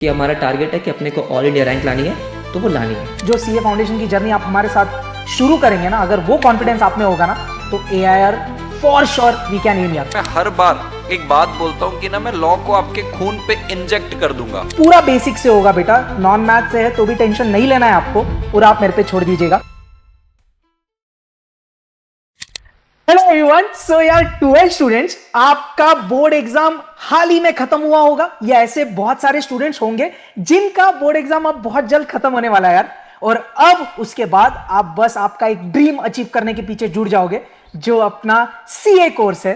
कि हमारा टारगेट है कि अपने को ऑल इंडिया रैंक लानी है, तो वो लानी है। जो सीए फाउंडेशन की जर्नी आप हमारे साथ शुरू करेंगे ना, अगर वो कॉन्फिडेंस आप में होगा ना, तो AIR for sure we can aim यार। मैं हर बार एक बात बोलता हूँ कि ना मैं लॉ को आपके खून पे इंजेक्ट कर दूंगा। पूरा बेसिक से होगा बेटा, नॉन मैथ से है तो भी टेंशन नहीं लेना है आपको, पूरा आप मेरे पे छोड़ दीजिएगा। हेलो एवरीवन, सो यार 12 स्टूडेंट्स, आपका बोर्ड एग्जाम हाल ही में खत्म हुआ होगा, या ऐसे बहुत सारे स्टूडेंट्स होंगे जिनका बोर्ड एग्जाम अब बहुत जल्द खत्म होने वाला है यार। और अब उसके बाद आप बस आपका एक ड्रीम अचीव करने के पीछे जुड़ जाओगे, जो अपना सीए कोर्स है।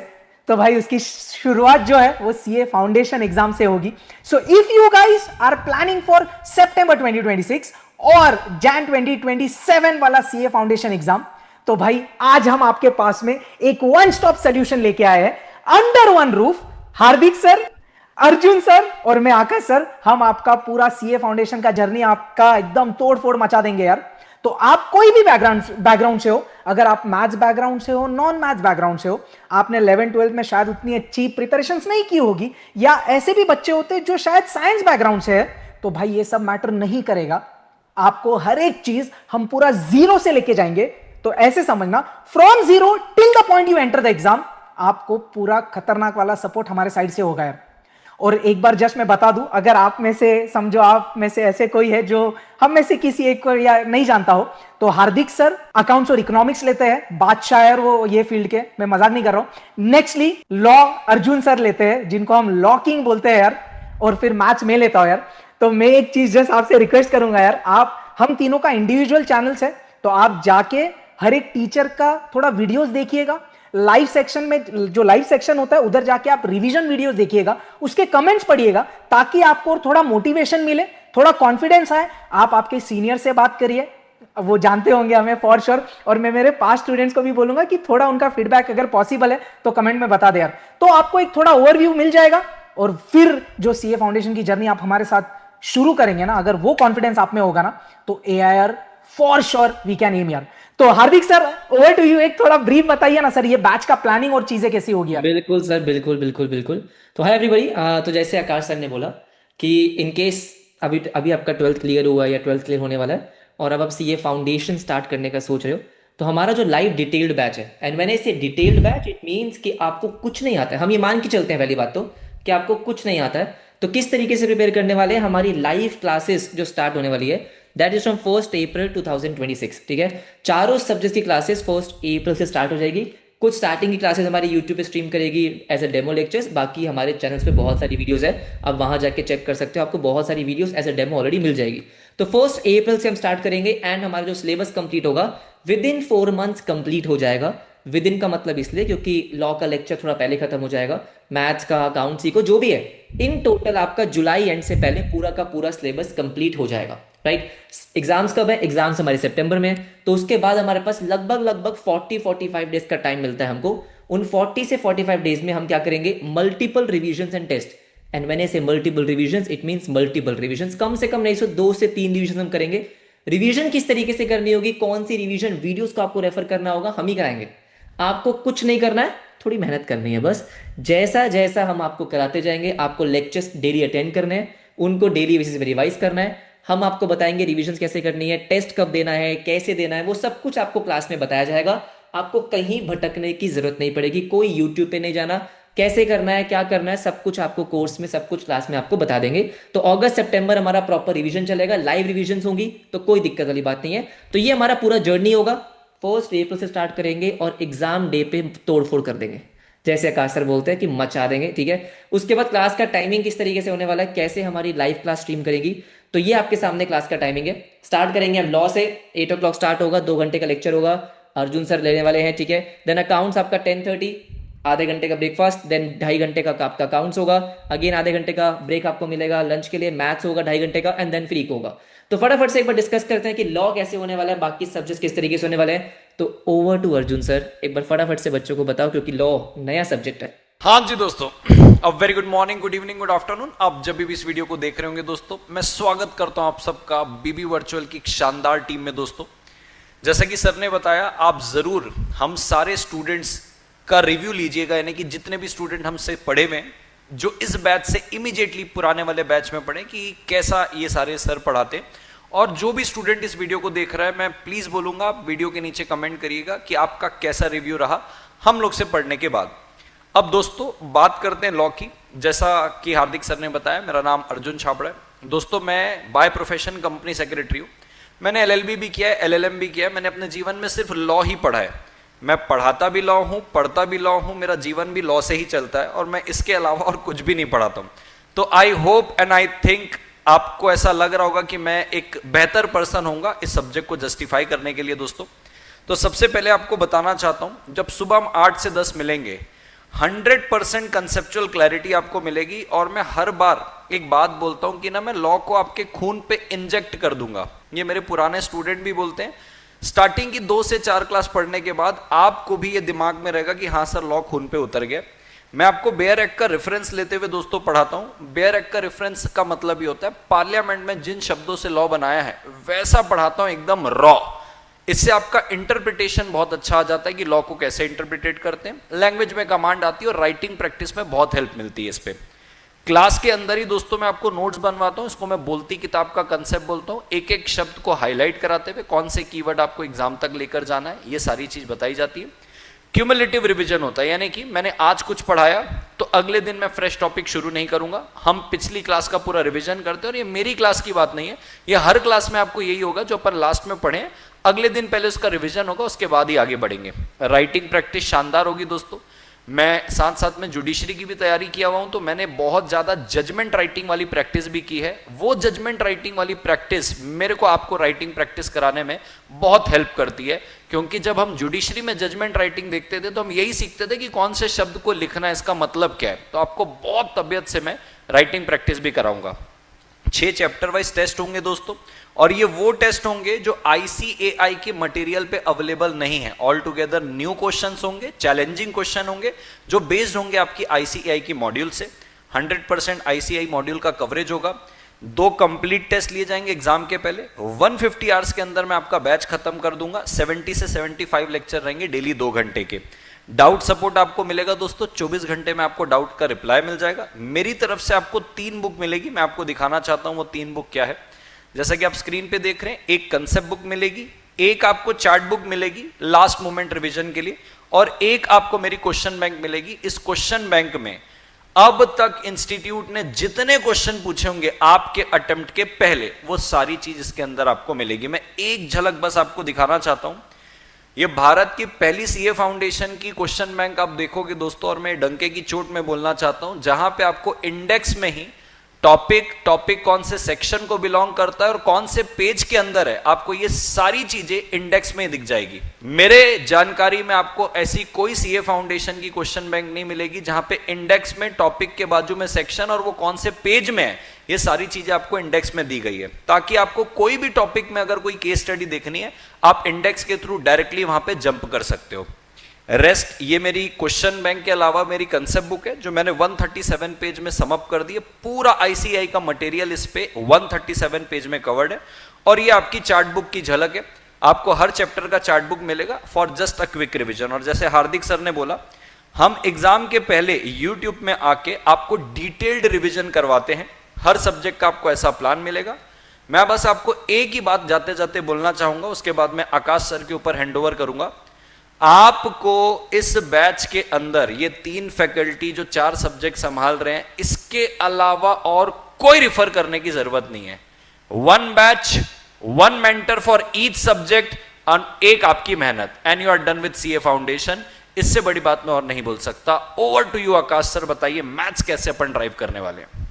तो भाई उसकी शुरुआत जो है वो सीए फाउंडेशन एग्जाम से होगी। So if you guys are planning for September 2026 और जैन 2027 वाला सीए फाउंडेशन एग्जाम, तो भाई आज हम आपके पास में एक वन स्टॉप सॉल्यूशन लेके आए हैं अंडर वन रूफ। हार्दिक सर, अर्जुन सर और मैं आकाश सर, हम आपका पूरा सीए फाउंडेशन का जर्नी आपका एकदम तोड़ फोड़ मचा देंगे यार। तो आप कोई भी बैकग्राउंड से हो, अगर आप मैथ्स बैकग्राउंड से हो, नॉन मैथ्स बैकग्राउंड से हो, आपने 11-12 में शायद उतनी अच्छी प्रिपरेशन नहीं की होगी, या ऐसे भी बच्चे होते हैं जो शायद साइंस बैकग्राउंड से है, तो भाई ये सब मैटर नहीं करेगा। आपको हर एक चीज हम पूरा जीरो से लेके जाएंगे। तो ऐसे समझना, from zero till the point you enter the exam, आपको पूरा खतरनाक वाला सपोर्ट हमारे साइड से होगा यार। और एक बार जस्ट मैं बता दूं, अगर आप में से समझो आप में से ऐसे कोई है जो हम में से किसी एक को या नहीं जानता हो, तो हार्दिक सर अकाउंट्स और इकोनॉमिक्स लेते हैं, बादशाह यार वो ये फील्ड के, मैं मजाक नहीं कर रहा हूं। नेक्स्टली लॉ अर्जुन सर लेते हैं, जिनको हम लॉ किंग बोलते हैं यार, और फिर मैथ्स में लेता हूं यार। तो मैं एक चीज जस्ट आपसे रिक्वेस्ट करूंगा यार, आप हम तीनों का इंडिविजुअल चैनल्स है, तो आप जाके हर एक टीचर का थोड़ा वीडियोस देखिएगा। लाइव सेक्शन में जो लाइव सेक्शन होता है उधर जाके आप रिवीजन वीडियोस देखिएगा, उसके कमेंट्स पढ़िएगा, ताकि आपको थोड़ा मोटिवेशन मिले, थोड़ा कॉन्फिडेंस आए। आप आपके सीनियर से बात करिए, वो जानते होंगे हमें फॉर श्योर। और मैं मेरे पास स्टूडेंट्स को भी बोलूंगा कि थोड़ा उनका फीडबैक अगर पॉसिबल है तो कमेंट में बता दे यार। तो आपको एक थोड़ा ओवरव्यू मिल जाएगा, और फिर जो सीए फाउंडेशन की जर्नी आप हमारे साथ शुरू करेंगे ना, अगर वो कॉन्फिडेंस आप में होगा ना, तो AIR for sure we can aim यार। तो Hardik sir, over to you, एक थोड़ा ब्रीफ बताइए ना सर, ये बैच का प्लानिंग और चीजें कैसी होगी यार। बिल्कुल सर, बिल्कुल बिल्कुल बिल्कुल। तो हाय एवरीबॉडी। तो जैसे आकाश सर ने बोला कि इन केस अभी अभी आपका 12th क्लियर हुआ है या 12th क्लियर होने वाला है, और अब आप सीए फाउंडेशन स्टार्ट करने का सोच रहे हो, तो हमारा जो लाइव डिटेल्ड बैच है, एंड मैंने इसे डिटेल्ड बैच, इट मीन्स कि आपको कुछ नहीं आता है। हम ये मान के चलते हैं पहली बात तो, कि आपको कुछ नहीं आता है, तो किस तरीके से प्रिपेयर करने वाले हैं। हमारी लाइव क्लासेस जो स्टार्ट होने वाली है, दैट इज फ्रॉम 1 अप्रैल 2026। ठीक है, चारों सब्जेक्ट्स की क्लासेस 1 अप्रैल से स्टार्ट हो जाएगी। कुछ स्टार्टिंग की क्लासेस हमारी यूट्यूब पे स्ट्रीम करेगी एज अ डेमो लेक्चर्स, बाकी हमारे चैनल्स पे बहुत सारी वीडियोस है, आप वहां जाके चेक कर सकते हो, आपको बहुत सारी videos as a demo already मिल जाएगी। तो 1 अप्रैल से हम स्टार्ट करेंगे, एंड हमारा जो सिलेबस कंप्लीट होगा विद इन 4 मंथ्स कंप्लीट हो जाएगा। विद इन का मतलब इसलिए क्योंकि लॉ का लेक्चर थोड़ा पहले खत्म हो जाएगा, मैथ्स का, अकाउंट्सी को, जो भी है, इन टोटल आपका जुलाई एंड से पहले पूरा का पूरा सिलेबस कंप्लीट हो जाएगा। राइट, एग्जाम्स कब है? एग्जाम्स हमारे सितंबर में, तो उसके बाद हमारे पास लगभग 40-45 डेज का टाइम मिलता है हमको। उन 40 से 45 डेज में हम क्या करेंगे? Multiple revision and test. And मैंने से multiple revision, it means multiple revision, कम से कम नहीं सो 2 से 3 रिविजन हम करेंगे। रिवीजन किस तरीके से करनी होगी, कौन सी रिवीजन वीडियोस को आपको रेफर करना होगा, हम ही कराएंगे। आपको कुछ नहीं करना है, थोड़ी मेहनत करनी है बस। जैसा जैसा हम आपको कराते जाएंगे, आपको लेक्चर्स डेली अटेंड करने हैं, उनको डेली बेसिस पे रिवाइज करना है। हम आपको बताएंगे रिवीजन कैसे करनी है, टेस्ट कब देना है, कैसे देना है, वो सब कुछ आपको क्लास में बताया जाएगा। आपको कहीं भटकने की जरूरत नहीं पड़ेगी, कोई यूट्यूब पे नहीं जाना, कैसे करना है, क्या करना है, सब कुछ आपको कोर्स में, सब कुछ क्लास में आपको बता देंगे। तो अगस्त सितंबर हमारा प्रॉपर रिवीजन चलेगा, लाइव रिवीजन होंगी, तो कोई दिक्कत वाली बात नहीं है। तो ये हमारा पूरा जर्नी होगा, 1 अप्रैल से स्टार्ट करेंगे और एग्जाम डे पे तोड़फोड़ कर देंगे, जैसे आकाश सर बोलते हैं कि मचा देंगे। ठीक है, उसके बाद क्लास का टाइमिंग किस तरीके से होने वाला है, कैसे हमारी लाइव क्लास स्ट्रीम करेगी, तो ये आपके सामने क्लास का टाइमिंग है। स्टार्ट करेंगे हम लॉ से, 8 o'clock स्टार्ट होगा, 2 घंटे का लेक्चर होगा, अर्जुन सर लेने वाले हैं। ठीक है, देन अकाउंट्स आपका 10:30, आधे घंटे का ब्रेकफास्ट, देन 2.5 घंटे का आपका अकाउंट्स होगा, अगेन आधे घंटे का ब्रेक आपको मिलेगा लंच के लिए, मैथ्स होगा 2.5 घंटे का, एंड देन फ्री होगा। तो फटाफट से एक बार डिस्कस करते हैं कि लॉ कैसे होने वाला है, बाकी सब्जेक्ट किस तरीके से होने वाले हैं। तो ओवर टू अर्जुन सर, एक बार फटाफट से बच्चों को बताओ, क्योंकि लॉ नया सब्जेक्ट है। हाँ जी दोस्तों, अब very good morning, good evening, good afternoon. आप जब भी इस वीडियो को देख रहे होंगे दोस्तों, मैं स्वागत करता हूं आप सबका बीबी वर्चुअल की शानदार टीम में। दोस्तों, जैसा कि सर ने बताया, आप जरूर हम सारे स्टूडेंट्स का रिव्यू लीजिएगा, यानी कि जितने भी स्टूडेंट हमसे पढ़े हुए हैं जो इस बैच से इमीडिएटली पुराने वाले बैच में पढ़े कि कैसा ये सारे सर पढ़ाते। और जो भी स्टूडेंट इस वीडियो को देख रहा है, मैं प्लीज बोलूंगा आप वीडियो के नीचे कमेंट करिएगा कि आपका कैसा रिव्यू रहा हम लोग से पढ़ने के बाद। अब दोस्तों बात करते हैं लॉ की। जैसा कि हार्दिक सर ने बताया, मेरा नाम अर्जुन छाबड़ा है। दोस्तों मैं बाय प्रोफेशन कंपनी सेक्रेटरी हूँ। मैंने एलएलबी भी किया है, एलएलएम भी किया है। मैंने अपने जीवन में सिर्फ लॉ ही पढ़ा है। मैं पढ़ाता भी लॉ हूँ, पढ़ता भी लॉ हूँ, मेरा जीवन भी लॉ से ही चलता है और मैं इसके अलावा और कुछ भी नहीं पढ़ाता हूँ। तो I hope and I think आपको ऐसा लग रहा होगा कि मैं एक बेहतर पर्सन होऊंगा इस सब्जेक्ट को जस्टिफाई करने के लिए। दोस्तों तो सबसे पहले आपको बताना चाहता हूं, जब सुबह हम 8 से 10 मिलेंगे 100% कंसेप्चुअल क्लैरिटी आपको मिलेगी। और मैं हर बार एक बात बोलता हूं कि ना, मैं लॉ को आपके खून पे इंजेक्ट कर दूंगा। ये मेरे पुराने स्टूडेंट भी बोलते हैं। स्टार्टिंग की 2 से 4 क्लास पढ़ने के बाद आपको भी ये दिमाग में रहेगा कि हाँ सर लॉ खून पे उतर गया। मैं आपको बेयर एक्ट का रेफरेंस लेते हुए दोस्तों पढ़ाता हूं। बेयर एक्ट का रेफरेंस का मतलब ये होता है पार्लियामेंट में जिन शब्दों से लॉ बनाया है वैसा पढ़ाता हूं, एकदम रॉ। इससे आपका इंटरप्रिटेशन बहुत अच्छा आ जाता है कि लॉ को कैसे इंटरप्रिटेट करते हैं। लैंग्वेज में कमांड आती है और राइटिंग प्रैक्टिस में बहुत हेल्प मिलती है इस पे। क्लास के अंदर ही दोस्तों मैं आपको नोट्स बनवाता हूं। इसको मैं बोलती किताब का कंसेप्ट बोलता हूं। एक एक शब्द को हाईलाइट कराते हुए कौन से कीवर्ड आपको एग्जाम तक लेकर जाना है, ये सारी चीज बताई जाती है। क्यूमुलेटिव रिवीजन होता है, यानी कि मैंने आज कुछ पढ़ाया तो अगले दिन मैं फ्रेश टॉपिक शुरू नहीं करूंगा। हम पिछली क्लास का पूरा रिवीजन करते हैं। और ये मेरी क्लास की बात नहीं है, ये हर क्लास में आपको यही होगा जो अपन लास्ट में पढ़े। अगले दिन पहले उसका रिवीजन होगा, उसके बाद ही आगे बढ़ेंगे। राइटिंग प्रैक्टिस शानदार होगी दोस्तों। मैं साथ साथ में जुडिशरी की भी तैयारी किया हुआ हूं, तो मैंने बहुत ज्यादा जजमेंट राइटिंग वाली प्रैक्टिस भी की है। वो जजमेंट राइटिंग वाली प्रैक्टिस मेरे को आपको राइटिंग प्रैक्टिस कराने में बहुत हेल्प करती है। क्योंकि जब हम जुडिशरी में जजमेंट राइटिंग देखते थे तो हम यही सीखते थे कि कौन से शब्द को लिखना है, इसका मतलब क्या है। तो आपको बहुत तबियत से मैं राइटिंग प्रैक्टिस भी कराऊंगा। 6 चैप्टर वाइज टेस्ट होंगे दोस्तों, और ये वो टेस्ट होंगे जो ICAI के मटेरियल पे अवेलेबल नहीं है। ऑल टुगेदर न्यू क्वेश्चंस होंगे, चैलेंजिंग क्वेश्चन होंगे जो बेस्ड होंगे आपकी ICAI की मॉड्यूल से। 100% ICAI मॉड्यूल का कवरेज होगा। 2 कंप्लीट टेस्ट लिए जाएंगे एग्जाम के पहले। 150 आवर्स के अंदर मैं आपका बैच खत्म कर दूंगा। 70 से 75 लेक्चर रहेंगे डेली 2 घंटे के। डाउट सपोर्ट आपको मिलेगा दोस्तों, 24 घंटे में आपको डाउट का रिप्लाई मिल जाएगा। मेरी तरफ से आपको 3 बुक मिलेगी। मैं आपको दिखाना चाहता हूं वो 3 बुक क्या है। जैसा कि आप स्क्रीन पे देख रहे हैं, एक कंसेप्ट बुक मिलेगी, एक आपको चार्ट बुक मिलेगी लास्ट मोमेंट रिवीजन के लिए, और एक आपको मेरी क्वेश्चन बैंक मिलेगी। इस क्वेश्चन बैंक में अब तक इंस्टीट्यूट ने जितने क्वेश्चन पूछे होंगे आपके अटेम्प्ट के पहले, वो सारी चीज इसके अंदर आपको मिलेगी। मैं एक झलक बस आपको दिखाना चाहता हूं। ये भारत की पहली सीए फाउंडेशन की क्वेश्चन बैंक आप देखोगे दोस्तों, और मैं डंके की चोट में बोलना चाहता हूं, जहां पे आपको इंडेक्स में ही टॉपिक कौन से सेक्शन को बिलोंग करता है और कौन से पेज के अंदर है, आपको ये सारी चीजें इंडेक्स में दिख जाएगी। मेरे जानकारी में आपको ऐसी कोई सीए फाउंडेशन की क्वेश्चन बैंक नहीं मिलेगी जहां पे इंडेक्स में टॉपिक के बाजू में सेक्शन और वो कौन से पेज में है, ये सारी चीजें आपको इंडेक्स में दी गई है, ताकि आपको कोई भी टॉपिक में अगर कोई केस स्टडी देखनी है आप इंडेक्स के थ्रू डायरेक्टली वहां पे जंप कर सकते हो। रेस्ट ये मेरी क्वेश्चन बैंक के अलावा मेरी कंसेप्ट बुक है जो मैंने 137 पेज में समअप कर दी है। पूरा ICAI का मटेरियल इस पे 137 पेज में कवर्ड है। और ये आपकी चार्ट बुक की झलक है। आपको हर चैप्टर का चार्ट बुक मिलेगा for just a quick revision. और जैसे हार्दिक सर ने बोला, हम एग्जाम के पहले यूट्यूब में आके आपको डिटेल्ड रिविजन करवाते हैं। हर सब्जेक्ट का आपको ऐसा प्लान मिलेगा। मैं बस आपको एक ही बात जाते जाते बोलना चाहूंगा, उसके बाद मैं आकाश सर के ऊपर हैंडओवर करूंगा। आपको इस बैच के अंदर ये 3 फैकल्टी जो 4 सब्जेक्ट संभाल रहे हैं, इसके अलावा और कोई रिफर करने की जरूरत नहीं है। 1 batch, 1 mentor for each subject, एक आपकी मेहनत, and you are done with CA foundation. इससे बड़ी बात मैं और नहीं बोल सकता। Over to you Akash sir, बताइए मैथ्स कैसे अपन ड्राइव करने वाले हैं।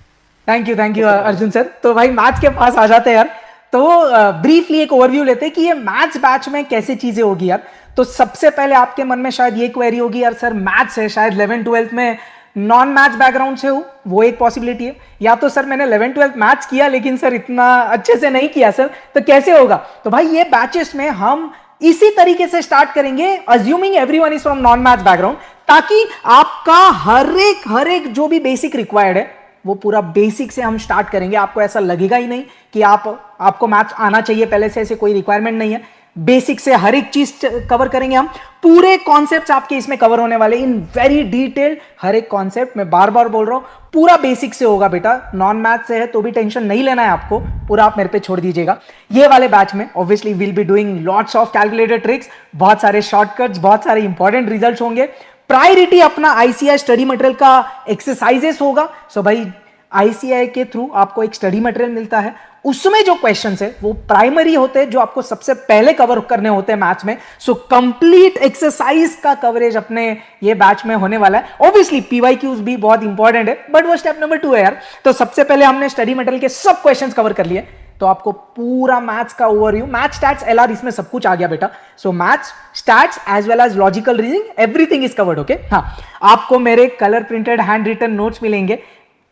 Thank you Arjun sir. तो भाई मैथ्स के पास आ जाते हैं यार। तो ब्रीफली एक ओवरव्यू लेते हैं कि ये मैथ्स बैच में कैसे चीजें होगी यार। तो सबसे पहले आपके मन में शायद ये क्वेरी होगी, यार सर मैथ्स है, शायद 11th-12th में नॉन मैथ्स बैकग्राउंड से हूं, वो एक पॉसिबिलिटी है। या तो सर मैंने 11th-12th मैथ्स किया लेकिन सर इतना अच्छे से नहीं किया सर, तो कैसे होगा। तो भाई ये बैचेस में हम इसी तरीके से स्टार्ट करेंगे, assuming everyone is from non maths background, ताकि आपका हर एक जो भी बेसिक रिक्वायर्ड है वो पूरा बेसिक से हम स्टार्ट करेंगे। आपको ऐसा लगेगा ही नहीं कि आपको मैथ्स आना चाहिए पहले से, ऐसे कोई रिक्वायरमेंट नहीं है। बेसिक से हर एक चीज कवर करेंगे हम। पूरे कॉन्सेप्ट्स आपके इसमें कवर होने वाले इन वेरी डिटेल्ड। हर एक कॉन्सेप्ट मैं बार बार बोल रहा हूं, पूरा बेसिक से होगा बेटा। नॉन मैथ से है तो भी टेंशन नहीं लेना है आपको, पूरा आप मेरे पे छोड़ दीजिएगा। ये वाले बैच में obviously will be doing lots of calculated tricks, बहुत सारे शॉर्टकट्स, बहुत सारे इंपॉर्टेंट रिजल्ट्स होंगे। प्रायोरिटी अपना आईसीआई स्टडी मटेरियल का एक्सरसाइजेस होगा। सो भाई आईसीआई के थ्रू आपको एक स्टडी मटेरियल मिलता है, उसमें जो क्वेश्चंस है वो प्राइमरी होते हैं, जो आपको सबसे पहले कवर करने होते हैं मैथ्स में। सो कंप्लीट एक्सरसाइज का कवरेज अपने ये बैच में होने वाला है। ऑब्वियसली पीवाईक्यूज भी बहुत इंपॉर्टेंट है, बट वो स्टेप नंबर 2 है यार। तो सबसे पहले हमने स्टडी मटेरियल के सब क्वेश्चंस कवर कर लिए, तो आपको पूरा मैथ्स का ओवरव्यू, मैथ्स स्टैट्स एलआर, इसमें सब कुछ आ गया बेटा। So maths stats as well as logical reasoning, everything is covered. Okay, हाँ, आपको मेरे colour printed hand written notes मिलेंगे।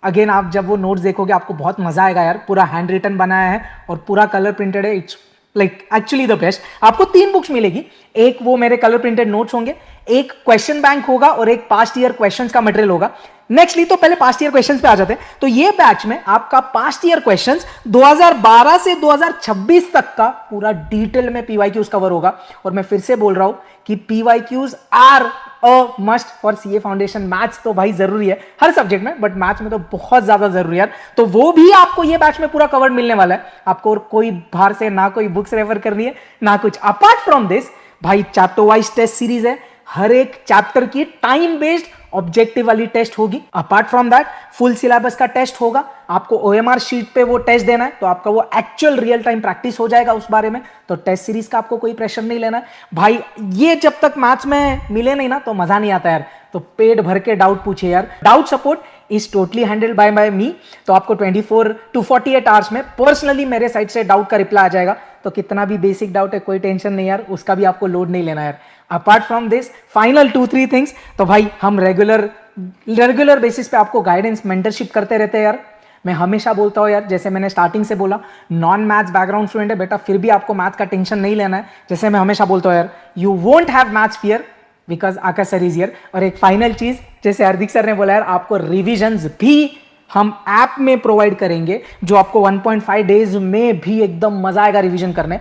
अगेन आप जब वो नोट्स देखोगे आपको बहुत मजा आएगा यार। पूरा हैंड रिटन बनाया है और पूरा कलर प्रिंटेड है। It's like actually the best. आपको 3 बुक्स मिलेगी, एक वो मेरे कलर प्रिंटेड नोट्स होंगे, एक क्वेश्चन बैंक होगा और एक पास्ट ईयर क्वेश्चंस का मटेरियल होगा। नेक्स्टली तो पहले पास्ट ईयर क्वेश्चंस पे आ जाते हैं। तो ये बैच में आपका पास्ट ईयर क्वेश्चंस 2012 से 2026 तक का पूरा डिटेल में पीवाईक्यूज कवर होगा। और मैं फिर से बोल रहा हूं कि PYQs are a must for CA foundation. Maths तो भाई जरूरी है हर सब्जेक्ट में, बट मैथ्स में तो बहुत ज्यादा जरूरी है। तो वो भी आपको ये बैच में पूरा कवर्ड मिलने वाला है। आपको और कोई बाहर से ना कोई बुक्स रेफर करनी है ना कुछ। अपार्ट फ्रॉम दिस भाई चैप्टर वाइज टेस्ट सीरीज है, हर एक चैप्टर की टाइम बेस्ड ऑब्जेक्टिव वाली टेस्ट होगी। Apart from that full syllabus का टेस्ट होगा। आपको ओएमआर शीट पे वो टेस्ट देना है, तो आपका वो एक्चुअल रियल टाइम प्रैक्टिस हो जाएगा उस बारे में। तो टेस्ट सीरीज का आपको कोई प्रेशर नहीं लेना है भाई। ये जब तक मैथ्स में मिले नहीं ना तो मजा नहीं आता यार। तो पेट भर के डाउट पूछिए यार। Doubt support is totally handled by me. तो आपको 24 to 48 आवर्स में पर्सनली मेरे साइड से डाउट का रिप्लाई आ जाएगा। तो कितना भी बेसिक डाउट है कोई टेंशन नहीं यार, उसका भी आपको लोड नहीं लेना यार। Apart from this final 2-3 things, तो भाई हम रेगुलर बेसिस पे आपको गाइडेंस मेंटरशिप करते रहते हैं यार। मैं हमेशा बोलता हूँ यार, जैसे मैंने स्टार्टिंग से बोला, नॉन मैथ्स बैकग्राउंड स्टूडेंट है बेटा, फिर भी आपको मैथ्स का टेंशन नहीं लेना है। जैसे मैं हमेशा बोलता हूँ यार, you won't have maths fear because Akash sir is here. और एक फाइनल चीज, जैसे हार्दिक सर ने बोला यार, आपको रिविजन्स भी हम ऐप में प्रोवाइड करेंगे, जो आपको 1.5 डेज में भी एकदम मजा आएगा रिवीजन करने।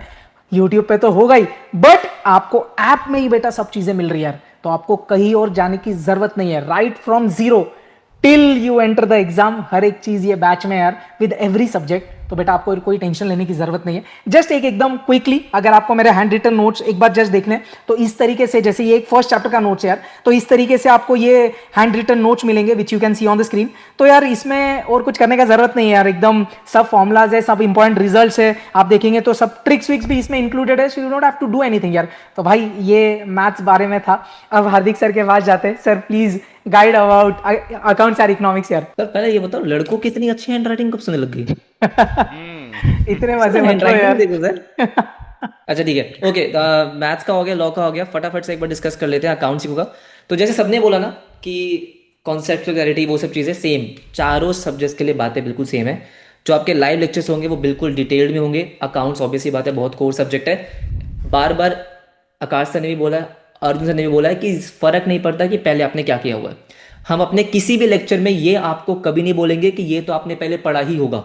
यूट्यूब पे तो होगा ही, बट आपको ऐप में ही बेटा सब चीजें मिल रही है यार। तो आपको कहीं और जाने की जरूरत नहीं है। Right from zero till you enter the exam, हर एक चीज ये बैच में यार, विद एवरी सब्जेक्ट। तो बेटा आपको कोई टेंशन लेने की जरूरत नहीं है। जस्ट एक एकदम क्विकली अगर आपको मेरे हैंड रिटन नोट्स एक बार जस्ट देखने, तो इस तरीके से, जैसे ये एक फर्स्ट चैप्टर का नोट्स है यार, तो इस तरीके से आपको ये हैंड रिटन नोट्स मिलेंगे which you can see on the screen. तो यार इसमें और कुछ करने का जरूरत नहीं है यार, एकदम सब फॉर्मुलाज है, सब इंपॉर्टेंट रिजल्ट्स है। आप देखेंगे तो सब ट्रिक्स विक्स भी इसमें इंक्लूडेड है, so you don't have to do anything यार। तो भाई ये मैथ्स बारे में था। अब हार्दिक सर के पास जाते हैं। Sir please guide about accounts and economics यार। सर पहले ये बताओ, लड़कों की इतनी अच्छी हैंड राइटिंग कब से होने लग गई? इतने मजे मत हैंड लो यार। राइटिंग देखो सर। अच्छा ठीक है, ओके, मैथ्स का हो गया, लॉ का हो गया, फटाफट से एक बार डिस्कस कर लेते हैं अकाउंट्स का। तो जैसे सबने बोला ना कि कॉन्सेप्चुअल क्लैरिटी वो सब चीज़ें सेम, चारों सब्जेक्ट्स के लिए बातें बिल्कुल सेम है। जो आपके लाइव लेक्चर्स होंगे वो बिल्कुल डिटेल्ड में होंगे। अकाउंट्स ऑब्वियसली बात है बहुत कोर सब्जेक्ट है। बार बार आकाश सर ने भी बोला, अर्जुन सर ने भी बोला है कि फर्क नहीं पड़ता कि पहले आपने क्या किया हुआ है। हम अपने किसी भी लेक्चर में ये आपको कभी नहीं बोलेंगे कि ये तो आपने पहले पढ़ा ही होगा,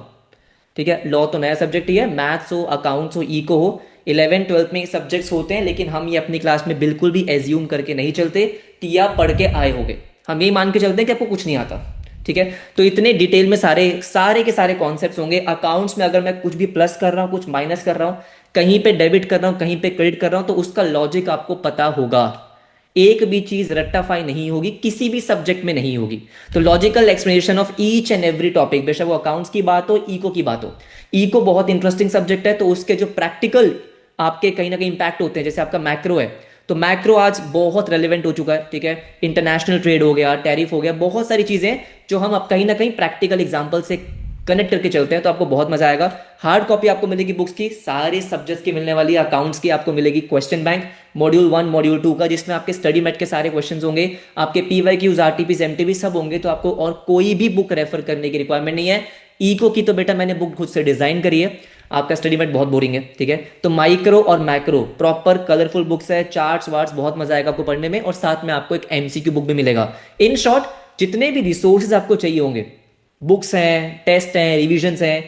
ठीक है। लॉ तो नया सब्जेक्ट ही है, मैथ्स हो, अकाउंट्स हो, इको हो, 11th-12th में सब्जेक्ट्स होते हैं, लेकिन हम ये अपनी क्लास में बिल्कुल भी एज्यूम करके नहीं चलते कि आप पढ़ के आए होगे। हम ये मान के चलते हैं कि आपको कुछ नहीं आता, ठीक है। तो इतने डिटेल में सारे के सारे कॉन्सेप्ट्स होंगे। अकाउंट्स में अगर मैं कुछ भी प्लस कर रहा हूँ, कुछ माइनस कर रहा हूँ, कहीं पे डेबिट कर रहा हूँ, कहीं पे क्रेडिट कर रहा हूँ, तो उसका लॉजिक आपको पता होगा। एक भी चीज रट्टाफाई नहीं होगी, किसी भी सब्जेक्ट में नहीं होगी। तो logical explanation of each and every topic, बेशक वो अकाउंट्स की बात हो, इको की बात हो। इको बहुत इंटरेस्टिंग सब्जेक्ट है, तो उसके जो प्रैक्टिकल आपके कहीं ना कहीं इंपैक्ट होते हैं, जैसे आपका मैक्रो है, तो मैक्रो आज बहुत रेलिवेंट हो चुका है, ठीक है। इंटरनेशनल ट्रेड हो गया, टैरिफ हो गया, बहुत सारी चीजें जो हम अब कहीं ना कहीं प्रैक्टिकल एग्जाम्पल से कनेक्ट करके चलते हैं। तो आपको बहुत मजा आएगा। हार्ड कॉपी आपको मिलेगी बुक्स की, सारे सब्जेक्ट्स की मिलने वाली। अकाउंट्स की आपको मिलेगी क्वेश्चन बैंक मॉड्यूल 1 मॉड्यूल 2 का, जिसमें आपके स्टडी मेट के सारे क्वेश्चंस होंगे, आपके पीवाईक्यूज, आरटीपीज, एमटीपी सब होंगे। तो आपको और कोई भी बुक रेफर करने की रिक्वायरमेंट नहीं है। इको की तो बेटा मैंने बुक खुद से डिजाइन करी है, आपका स्टडी मेट बहुत बोरिंग है, ठीक है। तो माइक्रो और मैक्रो प्रॉपर कलरफुल बुक्स है, चार्ट्स वार्ट्स, बहुत मजा आएगा आपको पढ़ने में। और साथ में आपको एक एमसीक्यू बुक भी मिलेगा। इन शॉर्ट जितने भी रिसोर्सेज आपको चाहिए होंगे, बुक्स हैं, टेस्ट हैं, रिविजन्स हैं,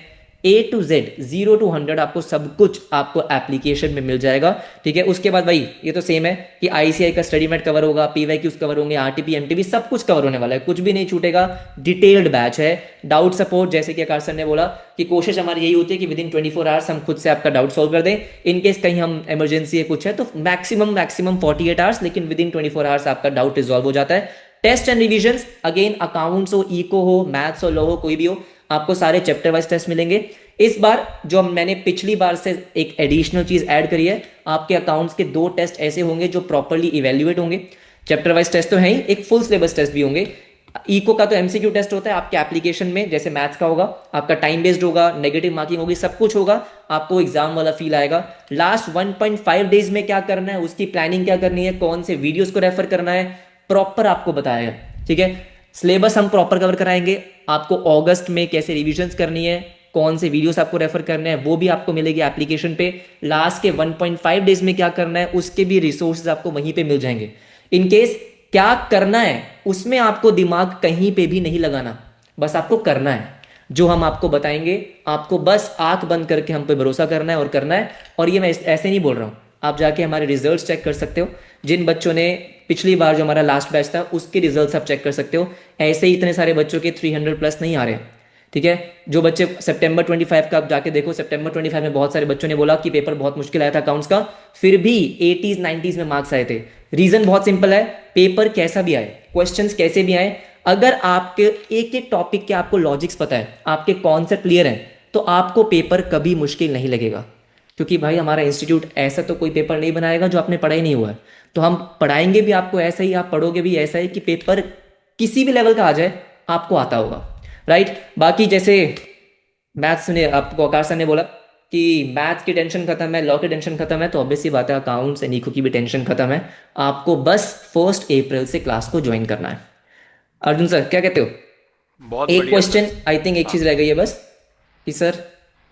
A to Z 0 to 100 आपको सब कुछ आपको एप्लीकेशन में मिल जाएगा। ठीक है, उसके बाद भाई ये तो सेम है कि ICI का स्टडी मेट कवर होगा, PYQs कवर होंगे, RTP MTP सब कुछ कवर होने वाला है, कुछ भी नहीं छूटेगा। डिटेल्ड बैच है। डाउट सपोर्ट, जैसे कि आकाश सर ने बोला कि कोशिश हमारी यही होती है कि विद इन 24 आवर्स हम खुद से आपका डाउट सॉल्व कर दें। इन केस कहीं हम इमरजेंसी है कुछ है तो मैक्सिमम 48 आवर्स, लेकिन विद इन 24 आवर्स आपका डाउट रिजॉल्व हो जाता है। Test and revision, again accounts हो, इको हो, मैथ्स हो, लॉ हो, कोई भी हो, आपको सारे चैप्टर वाइज टेस्ट मिलेंगे। इस बार जो मैंने पिछली बार से एक एडिशनल चीज ऐड करी है, आपके अकाउंट्स के 2 टेस्ट ऐसे होंगे जो प्रॉपर्ली इवेल्युएट होंगे। चैप्टर वाइज टेस्ट तो है ही, एक फुल सिलेबस टेस्ट भी होंगे। इको का तो MCQ टेस्ट होता है आपके एप्लीकेशन में, जैसे मैथ्स का होगा, आपका टाइम बेस्ड होगा, नेगेटिव मार्किंग होगी, सब कुछ होगा, आपको एग्जाम वाला फील आएगा। लास्ट 1.5 डेज में क्या करना है, उसकी प्लानिंग क्या करनी है, कौन से वीडियोस को रेफर करना है, प्रॉपर आपको बताएगा। ठीक है, सिलेबस हम प्रॉपर कवर कराएंगे, आपको अगस्त में कैसे रिविजन्स करनी है, कौन से वीडियोस आपको रेफर करने हैं वो भी आपको मिलेगी एप्लीकेशन पे। लास्ट के 1.5 डेज में क्या करना है उसके भी रिसोर्सेज आपको वहीं पे मिल जाएंगे। इन केस क्या करना है उसमें आपको दिमाग कहीं पे भी नहीं लगाना, बस आपको करना है जो हम आपको बताएंगे, आपको बस आंख बंद करके हम पे भरोसा करना है और करना है। और ये मैं ऐसे नहीं बोल रहा हूँ, आप जाके हमारे रिजल्ट्स चेक कर सकते हो। जिन बच्चों ने पिछली बार जो हमारा लास्ट बैच था उसके रिजल्ट्स आप चेक कर सकते हो। ऐसे ही इतने सारे बच्चों के 300 प्लस नहीं आ रहे हैं। ठीक है, जो बच्चे सितंबर 25 का आप जाके देखो, सितंबर 25 में बहुत सारे बच्चों ने बोला कि पेपर बहुत मुश्किल आया था अकाउंट्स का, फिर भी 80s 90s में मार्क्स आए थे। रीजन बहुत सिंपल है, पेपर कैसा भी आए, क्वेश्चंस कैसे भी आए, अगर आपके एक एक टॉपिक के आपको लॉजिक्स पता है, आपके कॉन्सेप्ट क्लियर हैं, तो आपको पेपर कभी मुश्किल नहीं लगेगा। क्योंकि भाई हमारा इंस्टीट्यूट ऐसा तो कोई पेपर नहीं बनाएगा जो आपने पढ़ा ही नहीं हुआ है, तो हम पढ़ाएंगे भी आपको ऐसा ही, आप पढ़ोगे भी ऐसा ही कि पेपर किसी भी लेवल का आ जाए आपको आता होगा। राइट, बाकी जैसे मैथ्स ने आपको आकाश सर ने बोला कि मैथ्स की टेंशन खत्म है, लॉ की टेंशन खत्म है, तो ऑब्वियस सी बात है अकाउंट्स एंड इको की भी टेंशन खत्म है। आपको बस 1 अप्रैल से क्लास को ज्वाइन करना है। अर्जुन सर क्या कहते हो? बहुत एक बढ़िया क्वेश्चन सर। आई थिंक एक हाँ चीज रह गई है बस कि सर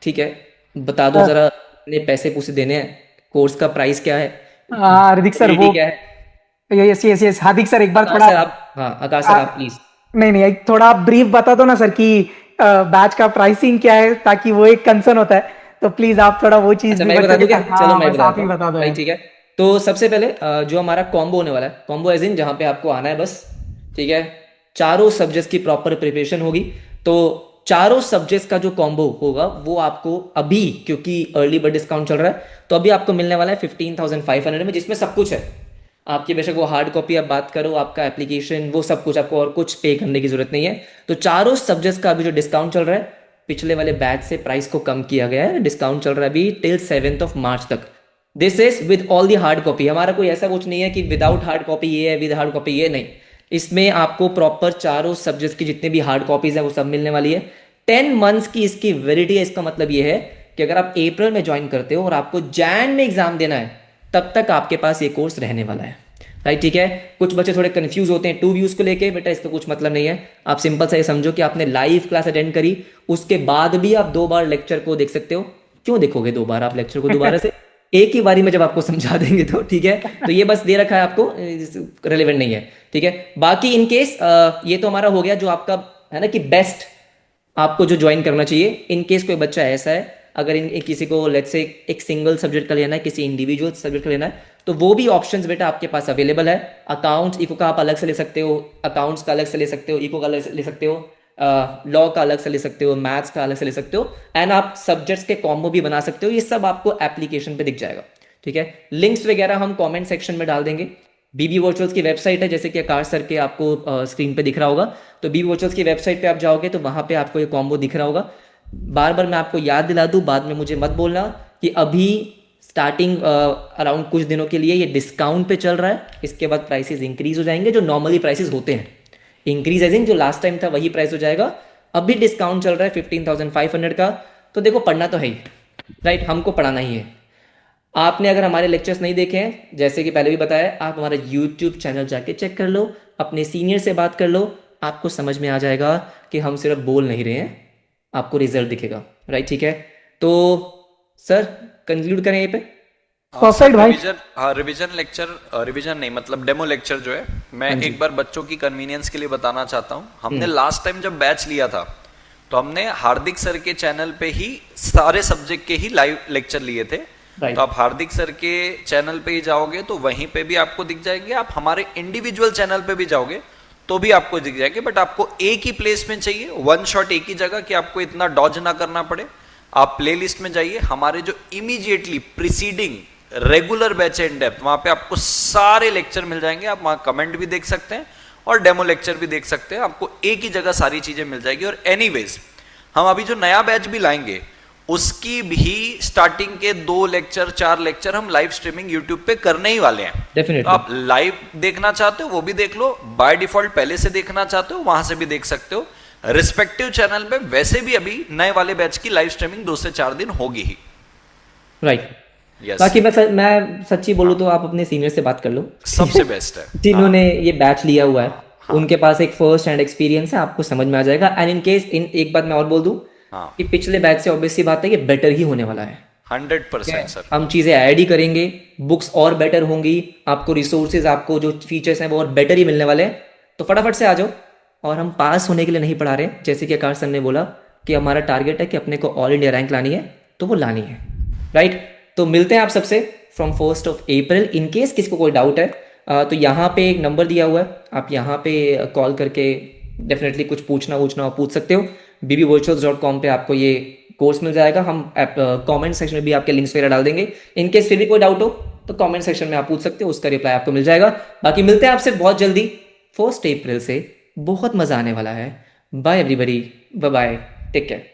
ठीक है बता दो जरा, अपने पैसे पूसे देने हैं, कोर्स का प्राइस क्या है, हार्दिक सर एलिजिबिलिटी वो, क्या है? यस यस यस, हार्दिक सर एक बार आकाश थोड़ा सर आप, हाँ आकाश सर आप प्लीज। नहीं नहीं, एक थोड़ा आप ब्रीफ बता दो ना सर कि बैच का प्राइसिंग क्या है, ताकि वो एक कंसर्न होता है, तो प्लीज आप थोड़ा वो चीज अच्छा भी मैं बता बच्चों के दूं क्या? साथ, चलो हाँ मैं बस बता आप देता ही हूँ बता दो भाई। यार। ठीक है, तो सबसे पहले जो हमारा कॉम्बो होने वाला है, कॉम्बो एज इन जहाँ पे आपको आना है बस। ठीक है, चारों सब्जेक्ट्स की प्रॉपर प्रिपरेशन होगी। तो चारों सब्जेक्ट्स का जो कॉम्बो होगा वो आपको अभी, क्योंकि अर्ली बर्ड डिस्काउंट चल रहा है, तो अभी आपको मिलने वाला है 15,500 में, जिसमें सब कुछ है। आपकी बेशक वो हार्ड कॉपी आप बात करो, आपका एप्लीकेशन, वो सब कुछ, आपको और कुछ पे करने की जरूरत नहीं है। तो चारों सब्जेक्ट्स का अभी जो डिस्काउंट चल रहा है, पिछले वाले बैच से प्राइस को कम किया गया है, डिस्काउंट चल रहा है अभी टिल 7 मार्च तक। This is with all the hard copy. हमारा कोई ऐसा कुछ नहीं है कि विदाउट हार्ड कॉपी ये है, विद हार्ड कॉपी ये नहीं। इसमें आपको प्रॉपर चारों सब्जेक्ट्स की जितने भी हार्ड कॉपीज है वो सब मिलने वाली है। 10 मंथ्स की इसकी वैलिडिटी है। इसका मतलब ये है कि अगर आप अप्रैल में ज्वाइन करते हो और आपको जैन में एग्जाम देना है, तब तक आपके पास ये कोर्स रहने वाला है। राइट, ठीक है। कुछ बच्चे थोड़े कंफ्यूज होते हैं 2 व्यूज को लेके, बेटा इसका कुछ मतलब नहीं है। आप सिंपल सा ये समझो कि आपने लाइव क्लास अटेंड करी, उसके बाद भी आप 2 बार लेक्चर को देख सकते हो। क्यों देखोगे 2 बार आप लेक्चर को दोबारा से? एक ही बारी में जब आपको समझा देंगे तो ठीक है। तो ये बस दे रखा है आपको, रेलेवेंट नहीं है। ठीक है, बाकी इन केस ये तो हमारा हो गया जो आपका है ना कि बेस्ट आपको जो ज्वाइन करना चाहिए। इन केस कोई बच्चा ऐसा है, अगर इन किसी को लेट्स से एक सिंगल सब्जेक्ट का लेना है, किसी इंडिविजुअल सब्जेक्ट का लेना है, तो वो भी ऑप्शंस बेटा आपके पास अवेलेबल है। अकाउंट्स इको का आप अलग से ले सकते हो, अकाउंट्स का अलग से ले सकते हो, इको का अलग से ले सकते हो, लॉ का अलग से ले सकते हो, मैथ्स का अलग से ले सकते हो, एंड आप सब्जेक्ट्स के कॉम्बो भी बना सकते हो। ये सब आपको एप्लीकेशन पे दिख जाएगा। ठीक है, लिंक्स वगैरह हम कमेंट सेक्शन में डाल देंगे। बीबी वर्चुअल्स की वेबसाइट है, जैसे कि आकाश सर के आपको स्क्रीन पे दिख रहा होगा, तो बीबी वर्चुअल्स की वेबसाइट पे आप जाओगे तो वहां पे आपको ये कॉम्बो दिख रहा होगा। बार बार मैं आपको याद दिला दूं, बाद में मुझे मत बोलना कि अभी स्टार्टिंग अराउंड कुछ दिनों के लिए ये डिस्काउंट पे चल रहा है, इसके बाद प्राइसेस इंक्रीज हो जाएंगे, जो नॉर्मली प्राइसेस होते हैं। इंक्रीज एज इन जो लास्ट टाइम था वही प्राइस हो जाएगा। अभी डिस्काउंट चल रहा है 15,500 का। तो देखो पढ़ना तो है ही, राइट, हमको पढ़ाना ही है। आपने अगर हमारे लेक्चर्स नहीं देखे हैं, जैसे कि पहले भी बताया, आप हमारा यूट्यूब चैनल जाके चेक कर लो, अपने सीनियर से बात कर लो, आपको समझ में आ जाएगा कि हम सिर्फ बोल नहीं रहे हैं, आपको रिजल्ट दिखेगा। राइट, ठीक है। तो सर कंक्लूड करें यहीं पे। हाँ सर, परफेक्ट भाई। रिवीजन लेक्चर, रिवीजन नहीं मतलब डेमो लेक्चर जो है, मैं हाँ जी। एक बार बच्चों की कन्वीनियंस के लिए बताना चाहता हूँ। हमने लास्ट टाइम जब बैच लिया था तो हमने हार्दिक सर के चैनल पे ही सारे सब्जेक्ट के ही लाइव लेक्चर लिए थे। राइट तो आप हार्दिक सर के चैनल पे ही जाओगे तो वहीं पे भी आपको दिख जाएंगे, आप हमारे इंडिविजुअल चैनल पे भी जाओगे तो भी आपको दिख जाएंगे। बट आपको एक ही प्लेस में चाहिए, वन शॉट एक ही जगह, कि आपको इतना डॉज ना करना पड़े। आप प्लेलिस्ट में जाइए, हमारे जो इमीडिएटली प्रीसीडिंग रेगुलर बैच है इन डेप्थ, वहां पे आपको सारे लेक्चर मिल जाएंगे। आप वहां कमेंट भी देख सकते हैं और डेमो लेक्चर भी देख सकते हैं। आपको एक ही जगह सारी चीजें मिल जाएगी। और एनीवेज हम अभी जो नया बैच भी लाएंगे उसकी भी स्टार्टिंग के 2 लेक्चर 4 लेक्चर हम लाइव स्ट्रीमिंग यूट्यूब पे करने ही वाले हैं। तो डेफिनेटली। आप लाइव देखना चाहते हो वो भी देख लो, बाय डिफॉल्ट पहले से देखना चाहते हो वहां से भी देख सकते हो। रिस्पेक्टिव चैनल पे वैसे भी अभी नए वाले बैच की लाइव स्ट्रीमिंग 2 से 4 दिन होगी ही। राइट। यस, बाकी मैं सच्ची बोलूँ तो आप अपने सीनियर से बात कर लो सबसे बेस्ट है। जिन्होंने ये बैच लिया हुआ है। हाँ। उनके पास एक फर्स्ट हैंड एक्सपीरियंस है, आपको समझ में आ जाएगा। एंड इन केस एक बात मैं और बोल दूं हाँ, कि पिछले बैच से ऑब्वियसली बात है कि बेटर ही होने वाला है। 100% सर। हम चीज़ें ऐड ही करेंगे, बुक्स और बेटर होंगी, आपको रिसोर्सेज, आपको जो फीचर्स हैं वो और बेटर ही मिलने वाले हैं। तो फटाफट से आ जाओ। और हम पास होने के लिए नहीं पढ़ा रहे, जैसे कि आकाश सर ने बोला कि हमारा टारगेट है कि अपने को ऑल इंडिया रैंक लानी है, तो वो लानी है। राइट। तो मिलते हैं आप सबसे फ्रॉम 1 अप्रैल। इन केस किसी को कोई डाउट है तो यहाँ पे एक नंबर दिया हुआ है, आप यहाँ पे कॉल करके डेफिनेटली कुछ पूछना पूछ सकते हो। bbvirtuals.com पे आपको ये कोर्स मिल जाएगा। हम कमेंट सेक्शन में भी आपके लिंक्स वगैरह डाल देंगे। इन केस फिर भी कोई डाउट हो तो कमेंट सेक्शन में आप पूछ सकते हो, उसका रिप्लाई आपको मिल जाएगा। बाकी मिलते हैं आपसे बहुत जल्दी 1 अप्रैल से। बहुत मजा आने वाला है। Bye everybody, bye bye, take care.